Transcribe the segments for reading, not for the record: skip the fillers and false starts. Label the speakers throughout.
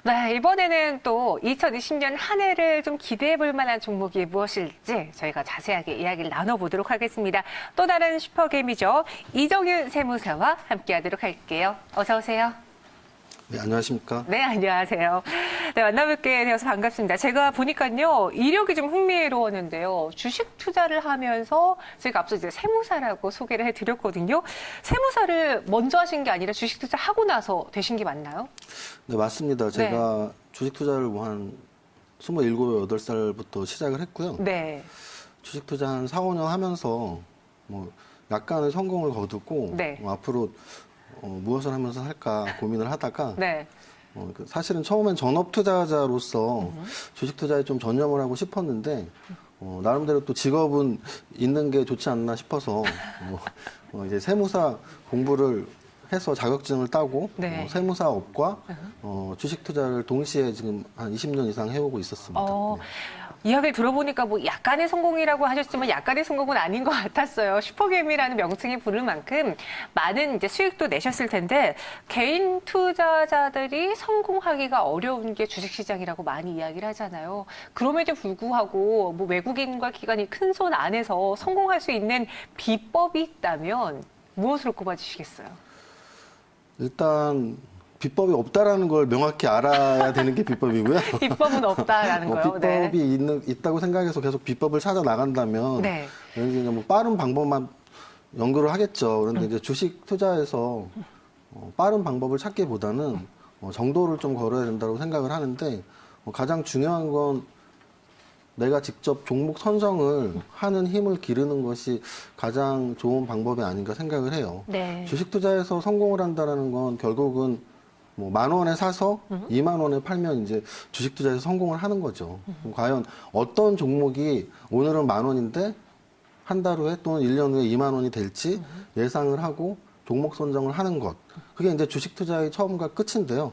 Speaker 1: 네, 이번에는 또 2020년 한 해를 좀 기대해 볼 만한 종목이 무엇일지 저희가 자세하게 이야기를 나눠보도록 하겠습니다. 또 다른 슈퍼게임이죠. 이정윤 세무사와 함께하도록 할게요. 어서 오세요.
Speaker 2: 네, 안녕하십니까?
Speaker 1: 네, 안녕하세요. 네, 만나뵙게 되어서 반갑습니다. 제가 보니까요, 이력이 좀 흥미로웠는데요. 주식 투자를 하면서 제가 앞서 이제 세무사라고 소개를 해드렸거든요. 세무사를 먼저 하신 게 아니라 주식 투자 하고 나서 되신 게 맞나요?
Speaker 2: 네, 맞습니다. 제가 주식 투자를 한 27, 8살부터 시작을 했고요.
Speaker 1: 네.
Speaker 2: 주식 투자 한 4, 5년 하면서 뭐 약간의 성공을 거두고
Speaker 1: 네.
Speaker 2: 앞으로 무엇을 하면서 할까 고민을 하다가
Speaker 1: 네.
Speaker 2: 사실은 처음엔 전업 투자자로서 주식 투자에 좀 전념을 하고 싶었는데 나름대로 또 직업은 있는 게 좋지 않나 싶어서 이제 세무사 공부를 해서 자격증을 따고
Speaker 1: 네.
Speaker 2: 세무사업과 주식 투자를 동시에 지금 한 20년 이상 해오고 있었습니다. 네.
Speaker 1: 이야기를 들어보니까 뭐 약간의 성공이라고 하셨지만 약간의 성공은 아닌 것 같았어요. 슈퍼게임이라는 명칭이 부를 만큼 많은 이제 수익도 내셨을 텐데 개인 투자자들이 성공하기가 어려운 게 주식시장이라고 많이 이야기를 하잖아요. 그럼에도 불구하고 뭐 외국인과 기관이 큰 손 안에서 성공할 수 있는 비법이 있다면 무엇으로 꼽아주시겠어요?
Speaker 2: 일단 비법이 없다라는 걸 명확히 알아야 되는 게 비법이고요.
Speaker 1: 비법은 없다라는 거요.
Speaker 2: 비법이
Speaker 1: 네.
Speaker 2: 있다고 생각해서 계속 비법을 찾아 나간다면
Speaker 1: 네.
Speaker 2: 그냥 뭐 빠른 방법만 연구를 하겠죠. 그런데 이제 주식 투자에서 빠른 방법을 찾기보다는 정도를 좀 걸어야 된다고 생각을 하는데 가장 중요한 건 내가 직접 종목 선정을 하는 힘을 기르는 것이 가장 좋은 방법이 아닌가 생각을 해요.
Speaker 1: 네.
Speaker 2: 주식 투자에서 성공을 한다는 건 결국은 뭐 10,000원에 사서 20,000원에 팔면 이제 주식 투자에서 성공을 하는 거죠. 그럼 과연 어떤 종목이 오늘은 10,000원인데 한 달 후에 또는 1년 후에 20,000원이 될지 예상을 하고 종목 선정을 하는 것. 그게 이제 주식 투자의 처음과 끝인데요.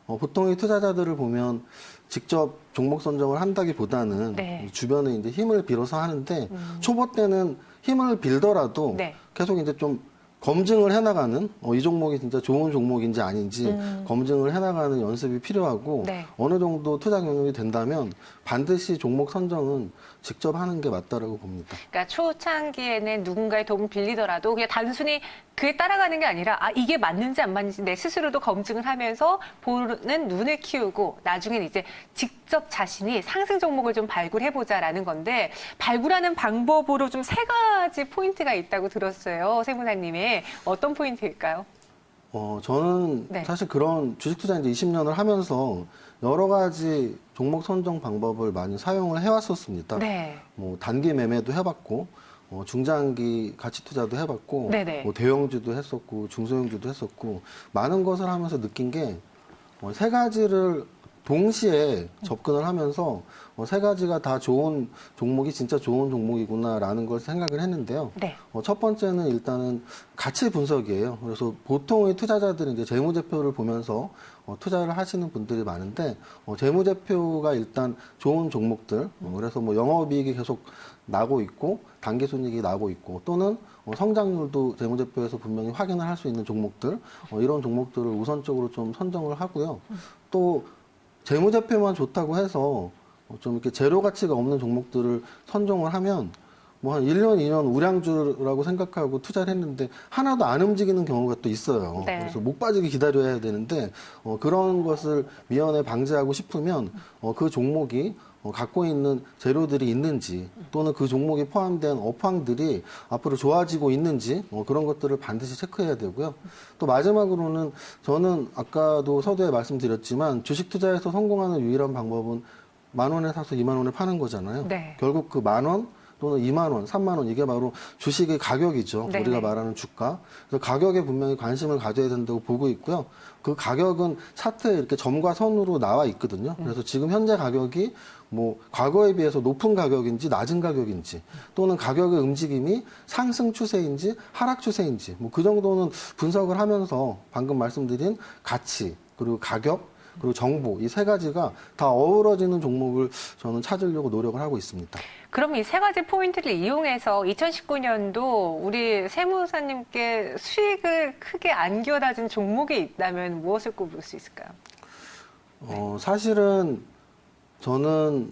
Speaker 2: 보통의 투자자들을 보면 직접 종목 선정을 한다기보다는
Speaker 1: 네.
Speaker 2: 주변에 이제 힘을 빌어서 하는데 초보 때는 힘을 빌더라도
Speaker 1: 네.
Speaker 2: 계속 이제 좀 검증을 해나가는 이 종목이 진짜 좋은 종목인지 아닌지 검증을 해나가는 연습이 필요하고
Speaker 1: 네.
Speaker 2: 어느 정도 투자 경력이 된다면 반드시 종목 선정은 직접 하는 게 맞다라고 봅니다.
Speaker 1: 그러니까 초창기에는 누군가의 도움을 빌리더라도 그냥 단순히 그에 따라가는 게 아니라 이게 맞는지 안 맞는지 내 스스로도 검증을 하면서 보는 눈을 키우고 나중에는 이제 직접 자신이 상승 종목을 좀 발굴해보자라는 건데 발굴하는 방법으로 좀 3가지 포인트가 있다고 들었어요. 세무사님의 어떤 포인트일까요?
Speaker 2: 저는
Speaker 1: 네.
Speaker 2: 사실 그런 주식 투자 이제 20년을 하면서 여러 가지 종목 선정 방법을 많이 사용을 해왔었습니다.
Speaker 1: 네.
Speaker 2: 뭐 단기 매매도 해봤고, 중장기 가치 투자도 해봤고,
Speaker 1: 네네.
Speaker 2: 뭐 대형주도 했었고, 중소형주도 했었고, 많은 것을 하면서 느낀 게 3가지를 동시에 접근을 하면서 3가지가 다 좋은 종목이 진짜 좋은 종목이구나라는 걸 생각을 했는데요.
Speaker 1: 네.
Speaker 2: 첫 번째는 일단은 가치 분석이에요. 그래서 보통의 투자자들은 이제 재무제표를 보면서 투자를 하시는 분들이 많은데 재무제표가 일단 좋은 종목들, 그래서 뭐 영업이익이 계속 나고 있고 단기순이익이 나고 있고 또는 성장률도 재무제표에서 분명히 확인을 할 수 있는 종목들, 이런 종목들을 우선적으로 좀 선정을 하고요. 또 재무제표만 좋다고 해서 좀 이렇게 제로 가치가 없는 종목들을 선정을 하면 뭐 한 1년, 2년 우량주라고 생각하고 투자를 했는데 하나도 안 움직이는 경우가 또 있어요.
Speaker 1: 네.
Speaker 2: 그래서 못 빠지게 기다려야 되는데 그런 것을 미연에 방지하고 싶으면 그 종목이 갖고 있는 재료들이 있는지 또는 그 종목에 포함된 업황들이 앞으로 좋아지고 있는지 그런 것들을 반드시 체크해야 되고요. 또 마지막으로는 저는 아까도 서두에 말씀드렸지만 주식 투자에서 성공하는 유일한 방법은 10,000원에 사서 20,000원에 파는 거잖아요.
Speaker 1: 네.
Speaker 2: 결국 그 10,000원 또는 20,000원, 30,000원 이게 바로 주식의 가격이죠.
Speaker 1: 네네.
Speaker 2: 우리가 말하는 주가. 그래서 가격에 분명히 관심을 가져야 된다고 보고 있고요. 그 가격은 차트에 이렇게 점과 선으로 나와 있거든요. 그래서 지금 현재 가격이 뭐 과거에 비해서 높은 가격인지 낮은 가격인지 또는 가격의 움직임이 상승 추세인지 하락 추세인지 뭐 그 정도는 분석을 하면서 방금 말씀드린 가치 그리고 가격 그리고 정보 이 3가지가 다 어우러지는 종목을 저는 찾으려고 노력을 하고 있습니다.
Speaker 1: 그럼 이 3가지 포인트를 이용해서 2019년도 우리 세무사님께 수익을 크게 안겨다준 종목이 있다면 무엇을 꼽을 수 있을까요?
Speaker 2: 사실은 저는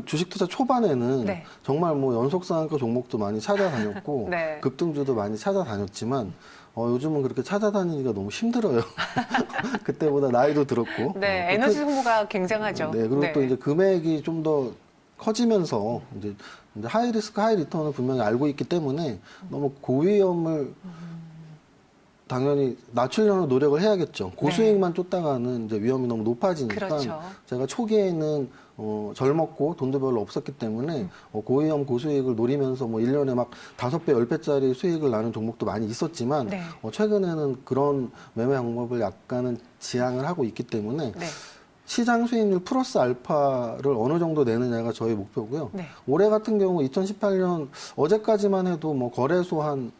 Speaker 2: 주식 투자 초반에는
Speaker 1: 네.
Speaker 2: 정말 뭐 연속상한가 종목도 많이 찾아다녔고,
Speaker 1: 네.
Speaker 2: 급등주도 많이 찾아다녔지만, 요즘은 그렇게 찾아다니기가 너무 힘들어요. 그때보다 나이도 들었고.
Speaker 1: 네, 에너지 소모가 굉장하죠.
Speaker 2: 네, 그리고 또 이제 금액이 좀 더 커지면서 이제 하이 리스크 하이 리턴을 분명히 알고 있기 때문에 너무 고위험을 당연히 낮추려는 노력을 해야겠죠. 고수익만 쫓다가는 이제 위험이 너무 높아지니까
Speaker 1: 그렇죠.
Speaker 2: 제가 초기에는 젊었고 돈도 별로 없었기 때문에 고위험 고수익을 노리면서 뭐 1년에 막 5배, 10배짜리 수익을 나는 종목도 많이 있었지만
Speaker 1: 네.
Speaker 2: 최근에는 그런 매매 방법을 약간은 지양을 하고 있기 때문에
Speaker 1: 네. 시장
Speaker 2: 수익률 플러스 알파를 어느 정도 내느냐가 저희 목표고요.
Speaker 1: 네.
Speaker 2: 올해 같은 경우 2018년 어제까지만 해도 뭐 거래소 한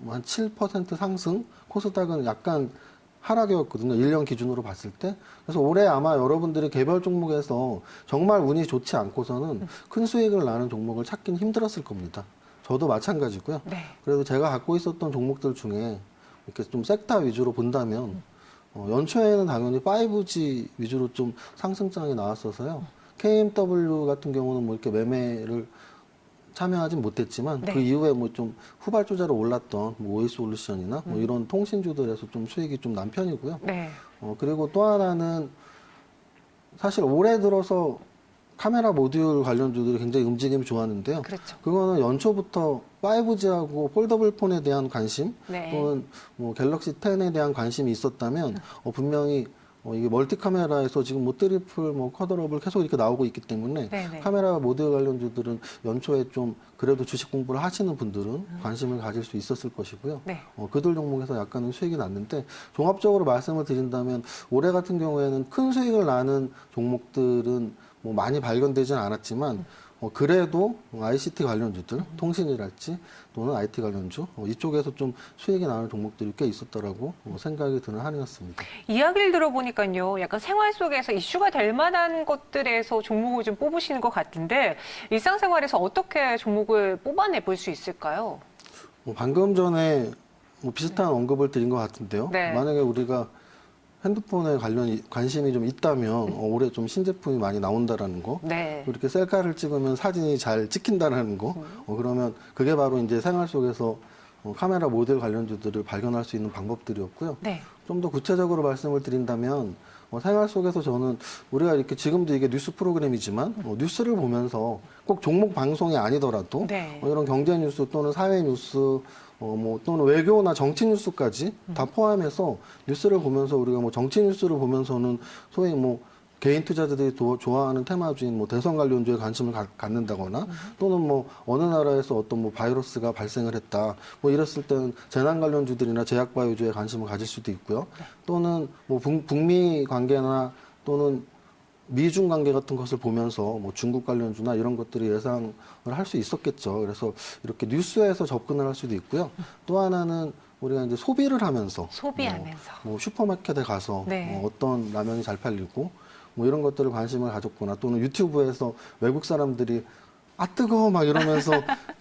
Speaker 2: 7% 상승, 코스닥은 약간 하락이었거든요. 1년 기준으로 봤을 때. 그래서 올해 아마 여러분들이 개별 종목에서 정말 운이 좋지 않고서는 큰 수익을 나는 종목을 찾기는 힘들었을 겁니다. 저도 마찬가지고요.
Speaker 1: 네.
Speaker 2: 그래도 제가 갖고 있었던 종목들 중에 이렇게 좀 섹터 위주로 본다면 연초에는 당연히 5G 위주로 좀 상승장이 나왔어서요. KMW 같은 경우는 뭐 이렇게 매매를 참여하진 못했지만
Speaker 1: 네.
Speaker 2: 그 이후에 뭐 좀 후발주자로 올랐던 뭐 오이솔루션이나 뭐 이런 통신주들에서 좀 수익이 좀 난 편이고요.
Speaker 1: 네.
Speaker 2: 그리고 또 하나는 사실 올해 들어서 카메라 모듈 관련주들이 굉장히 움직임이 좋았는데요.
Speaker 1: 그렇죠.
Speaker 2: 그거는 연초부터 5G하고 폴더블 폰에 대한 관심
Speaker 1: 네.
Speaker 2: 또는 뭐 갤럭시 10에 대한 관심이 있었다면 분명히 이게 멀티 카메라에서 지금 뭐 트리플, 뭐 쿼드러블 계속 이렇게 나오고 있기 때문에
Speaker 1: 네네.
Speaker 2: 카메라 모듈 관련주들은 연초에 좀 그래도 주식 공부를 하시는 분들은 관심을 가질 수 있었을 것이고요.
Speaker 1: 네.
Speaker 2: 그들 종목에서 약간은 수익이 났는데 종합적으로 말씀을 드린다면 올해 같은 경우에는 큰 수익을 나는 종목들은 뭐 많이 발견되지는 않았지만 그래도 ICT 관련주들, 통신이랄지 또는 IT 관련주 이쪽에서 좀 수익이 나는 종목들이 꽤 있었더라고 생각이 드는 한 해였습니다.
Speaker 1: 이야기를 들어보니까요, 약간 생활 속에서 이슈가 될 만한 것들에서 종목을 좀 뽑으시는 것 같은데 일상생활에서 어떻게 종목을 뽑아내 볼 수 있을까요?
Speaker 2: 방금 전에 비슷한 언급을 드린 것 같은데요.
Speaker 1: 네.
Speaker 2: 만약에 우리가 핸드폰에 관심이 좀 있다면 올해 좀 신제품이 많이 나온다라는 거,
Speaker 1: 네.
Speaker 2: 이렇게 셀카를 찍으면 사진이 잘 찍힌다라는 거, 그러면 그게 바로 이제 생활 속에서 카메라 모델 관련주들을 발견할 수 있는 방법들이었고요.
Speaker 1: 네.
Speaker 2: 좀 더 구체적으로 말씀을 드린다면 생활 속에서 저는 우리가 이렇게 지금도 이게 뉴스 프로그램이지만 뉴스를 보면서 꼭 종목 방송이 아니더라도
Speaker 1: 네.
Speaker 2: 이런 경제 뉴스 또는 사회 뉴스 뭐 또는 외교나 정치 뉴스까지 다 포함해서 뉴스를 보면서 우리가 뭐 정치 뉴스를 보면서는 소위 뭐 개인 투자자들이 좋아하는 테마주인 뭐 대선 관련주에 관심을 갖는다거나 또는 뭐 어느 나라에서 어떤 뭐 바이러스가 발생을 했다 뭐 이랬을 때는 재난 관련주들이나 제약바이오주에 관심을 가질 수도 있고요. 또는 뭐 북미 관계나 또는 미중 관계 같은 것을 보면서 뭐 중국 관련주나 이런 것들이 예상을 할 수 있었겠죠. 그래서 이렇게 뉴스에서 접근을 할 수도 있고요. 또 하나는 우리가 이제 소비를 하면서
Speaker 1: 소비하면서.
Speaker 2: 뭐 슈퍼마켓에 가서
Speaker 1: 네.
Speaker 2: 어떤 라면이 잘 팔리고 뭐 이런 것들을 관심을 가졌거나 또는 유튜브에서 외국 사람들이 아 뜨거워 막 이러면서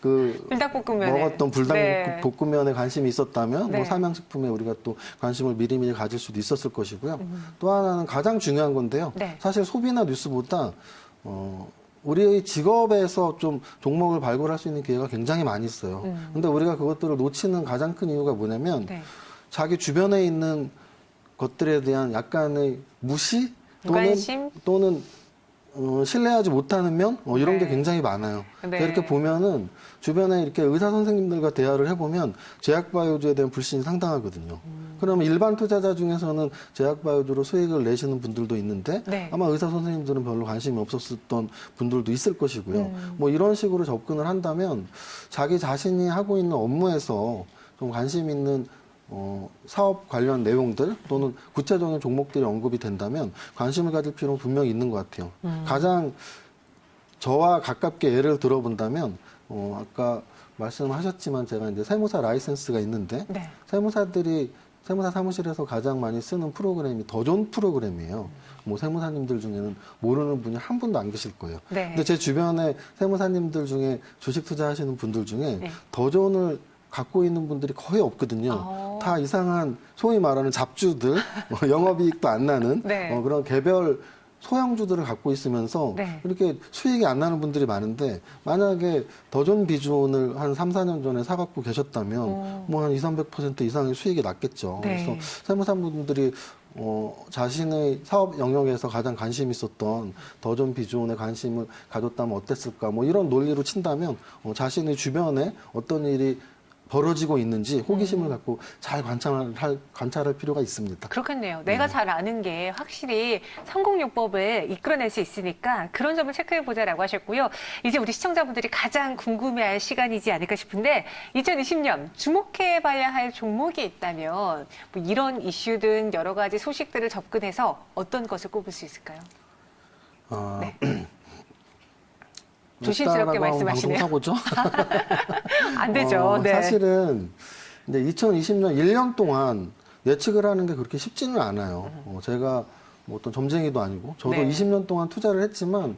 Speaker 2: 그
Speaker 1: 불닭볶음면에.
Speaker 2: 먹었던
Speaker 1: 네.
Speaker 2: 불닭볶음면에 관심이 있었다면
Speaker 1: 네.
Speaker 2: 뭐 삼양식품에 우리가 또 관심을 미리미리 가질 수도 있었을 것이고요. 또 하나는 가장 중요한 건데요.
Speaker 1: 네.
Speaker 2: 사실 소비나 뉴스보다 우리의 직업에서 좀 종목을 발굴할 수 있는 기회가 굉장히 많이 있어요. 근데 우리가 그것들을 놓치는 가장 큰 이유가 뭐냐면
Speaker 1: 네.
Speaker 2: 자기 주변에 있는 것들에 대한 약간의 무시
Speaker 1: 무관심?
Speaker 2: 또는 신뢰하지 못하는 면 이런 게
Speaker 1: 네.
Speaker 2: 굉장히 많아요.
Speaker 1: 네.
Speaker 2: 이렇게 보면은 주변에 이렇게 의사 선생님들과 대화를 해보면 제약바이오주에 대한 불신이 상당하거든요. 그러면 일반 투자자 중에서는 제약바이오주로 수익을 내시는 분들도 있는데
Speaker 1: 네.
Speaker 2: 아마 의사 선생님들은 별로 관심이 없었던 분들도 있을 것이고요. 뭐 이런 식으로 접근을 한다면 자기 자신이 하고 있는 업무에서 좀 관심 있는 사업 관련 내용들 또는 구체적인 종목들이 언급이 된다면 관심을 가질 필요는 분명히 있는 것 같아요. 가장 저와 가깝게 예를 들어본다면 아까 말씀하셨지만 제가 이제 세무사 라이센스가 있는데
Speaker 1: 네.
Speaker 2: 세무사 사무실에서 가장 많이 쓰는 프로그램이 더 좋은 프로그램이에요. 뭐 세무사님들 중에는 모르는 분이 한 분도 안 계실 거예요.
Speaker 1: 네.
Speaker 2: 근데 제 주변에 세무사님들 중에 주식 투자하시는 분들 중에
Speaker 1: 네.
Speaker 2: 더 좋은을 갖고 있는 분들이 거의 없거든요.
Speaker 1: 어.
Speaker 2: 다 이상한 소위 말하는 잡주들, 영업이익도 안 나는
Speaker 1: 네.
Speaker 2: 그런 개별 소형주들을 갖고 있으면서
Speaker 1: 네.
Speaker 2: 이렇게 수익이 안 나는 분들이 많은데 만약에 더존 비존을 한 3, 4년 전에 사갖고 계셨다면 뭐 한 2, 300% 이상의 수익이 났겠죠.
Speaker 1: 네.
Speaker 2: 그래서 세무사분들이 자신의 사업 영역에서 가장 관심 있었던 더존 비존에 관심을 가졌다면 어땠을까 뭐 이런 논리로 친다면 자신의 주변에 어떤 일이 벌어지고 있는지 호기심을 갖고 잘 관찰할 필요가 있습니다.
Speaker 1: 그렇겠네요. 내가 잘 아는 게 확실히 성공요법을 이끌어낼 수 있으니까 그런 점을 체크해보자라고 하셨고요. 이제 우리 시청자분들이 가장 궁금해할 시간이지 않을까 싶은데 2020년 주목해봐야 할 종목이 있다면 뭐 이런 이슈든 여러 가지 소식들을 접근해서 어떤 것을 꼽을 수 있을까요? 네. 조심스럽게 말씀하시네요.
Speaker 2: 방송사고죠?
Speaker 1: 안 되죠. 네.
Speaker 2: 사실은 이제 2020년 1년 동안 예측을 하는 게 그렇게 쉽지는 않아요. 제가 뭐 어떤 점쟁이도 아니고 저도
Speaker 1: 네.
Speaker 2: 20년 동안 투자를 했지만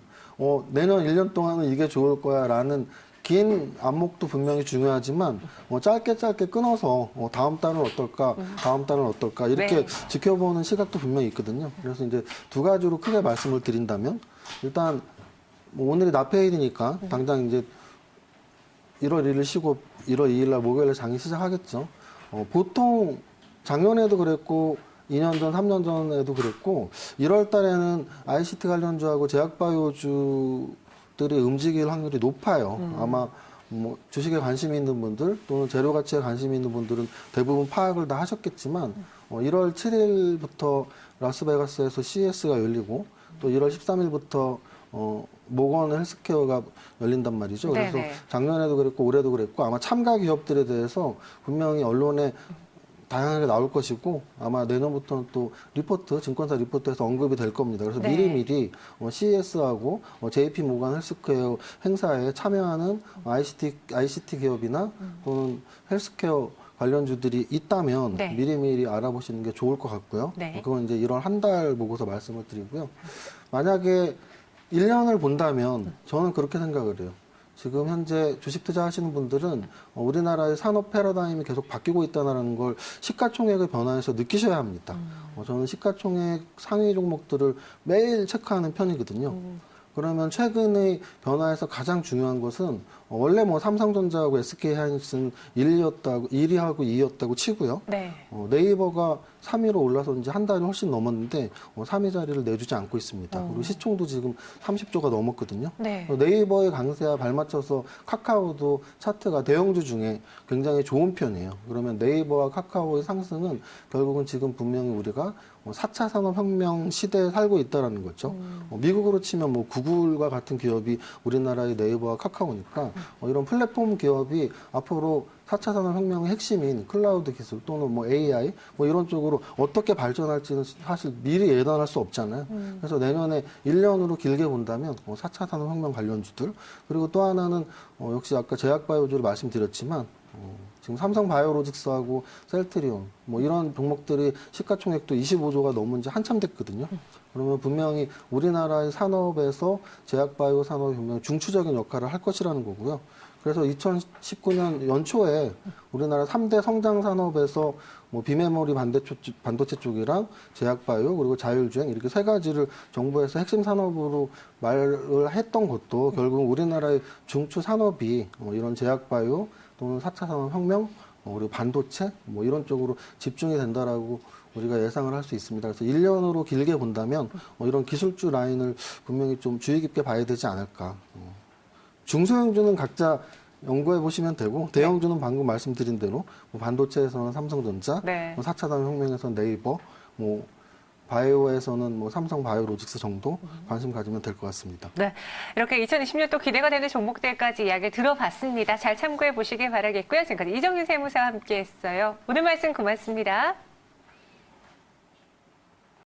Speaker 2: 내년 1년 동안은 이게 좋을 거야라는 긴 안목도 분명히 중요하지만 짧게 끊어서 다음 달은 어떨까, 다음 달은 어떨까 이렇게
Speaker 1: 네.
Speaker 2: 지켜보는 시각도 분명히 있거든요. 그래서 이제 두 가지로 크게 말씀을 드린다면 일단 뭐 오늘이 납페일이니까 당장 이제 1월 1일 쉬고 1월 2일 날 목요일에 장이 시작하겠죠. 보통 작년에도 그랬고 2년 전, 3년 전에도 그랬고 1월 달에는 ICT 관련주하고 제약바이오주들이 움직일 확률이 높아요. 아마 뭐 주식에 관심이 있는 분들 또는 재료 가치에 관심이 있는 분들은 대부분 파악을 다 하셨겠지만 1월 7일부터 라스베가스에서 CES가 열리고 또 1월 13일부터 모건 헬스케어가 열린단 말이죠. 그래서
Speaker 1: 네네.
Speaker 2: 작년에도 그랬고 올해도 그랬고 아마 참가 기업들에 대해서 분명히 언론에 다양하게 나올 것이고 아마 내년부터는 또 리포트, 증권사 리포트에서 언급이 될 겁니다. 그래서
Speaker 1: 네.
Speaker 2: 미리미리 CES하고 JP 모건 헬스케어 행사에 참여하는 ICT 기업이나 또는 헬스케어 관련주들이 있다면
Speaker 1: 네.
Speaker 2: 미리미리 알아보시는 게 좋을 것 같고요.
Speaker 1: 네.
Speaker 2: 그건 이제 1월 한 달 보고서 말씀을 드리고요. 만약에 1년을 본다면 저는 그렇게 생각을 해요. 지금 현재 주식 투자하시는 분들은 우리나라의 산업 패러다임이 계속 바뀌고 있다는 걸 시가총액의 변화에서 느끼셔야 합니다. 저는 시가총액 상위 종목들을 매일 체크하는 편이거든요. 그러면 최근의 변화에서 가장 중요한 것은 원래 뭐 삼성전자하고 SK하이닉스는 1위하고 2위였다고 치고요.
Speaker 1: 네.
Speaker 2: 네이버가 3위로 올라서 이제 한 달이 훨씬 넘었는데 3위 자리를 내주지 않고 있습니다. 그리고 시총도 지금 30조가 넘었거든요.
Speaker 1: 네.
Speaker 2: 네이버의 강세와 발맞춰서 카카오도 차트가 대형주 중에 굉장히 좋은 편이에요. 그러면 네이버와 카카오의 상승은 결국은 지금 분명히 우리가 4차 산업혁명 시대에 살고 있다는 거죠. 미국으로 치면 뭐 구글과 같은 기업이 우리나라의 네이버와 카카오니까 이런 플랫폼 기업이 앞으로 4차 산업혁명의 핵심인 클라우드 기술 또는 뭐 AI 뭐 이런 쪽으로 어떻게 발전할지는 사실 미리 예단할 수 없잖아요. 그래서 내년에 1년으로 길게 본다면 4차 산업혁명 관련주들 그리고 또 하나는 역시 아까 제약바이오주를 말씀드렸지만 지금 삼성바이오로직스하고 셀트리온 뭐 이런 종목들이 시가총액도 25조가 넘은 지 한참 됐거든요. 그러면 분명히 우리나라의 산업에서 제약바이오 산업이 분명히 중추적인 역할을 할 것이라는 거고요. 그래서 2019년 연초에 우리나라 3대 성장 산업에서 뭐 비메모리 반도체 쪽이랑 제약바이오 그리고 자율주행 이렇게 세 가지를 정부에서 핵심 산업으로 말을 했던 것도 결국 우리나라의 중추 산업이 이런 제약바이오 또는 4차 산업혁명 그리고 반도체 뭐 이런 쪽으로 집중이 된다라고 우리가 예상을 할 수 있습니다. 그래서 1년으로 길게 본다면 이런 기술주 라인을 분명히 좀 주의 깊게 봐야 되지 않을까. 중소형주는 각자 연구해 보시면 되고 대형주는 방금 말씀드린 대로 뭐 반도체에서는 삼성전자,
Speaker 1: 네.
Speaker 2: 4차 산업혁명에서는 네이버, 뭐 바이오에서는 뭐 삼성 바이오로직스 정도 관심 가지면 될 것 같습니다.
Speaker 1: 네. 이렇게 2020년 또 기대가 되는 종목들까지 이야기를 들어봤습니다. 잘 참고해 보시길 바라겠고요. 지금까지 이정윤 세무사와 함께 했어요. 오늘 말씀 고맙습니다.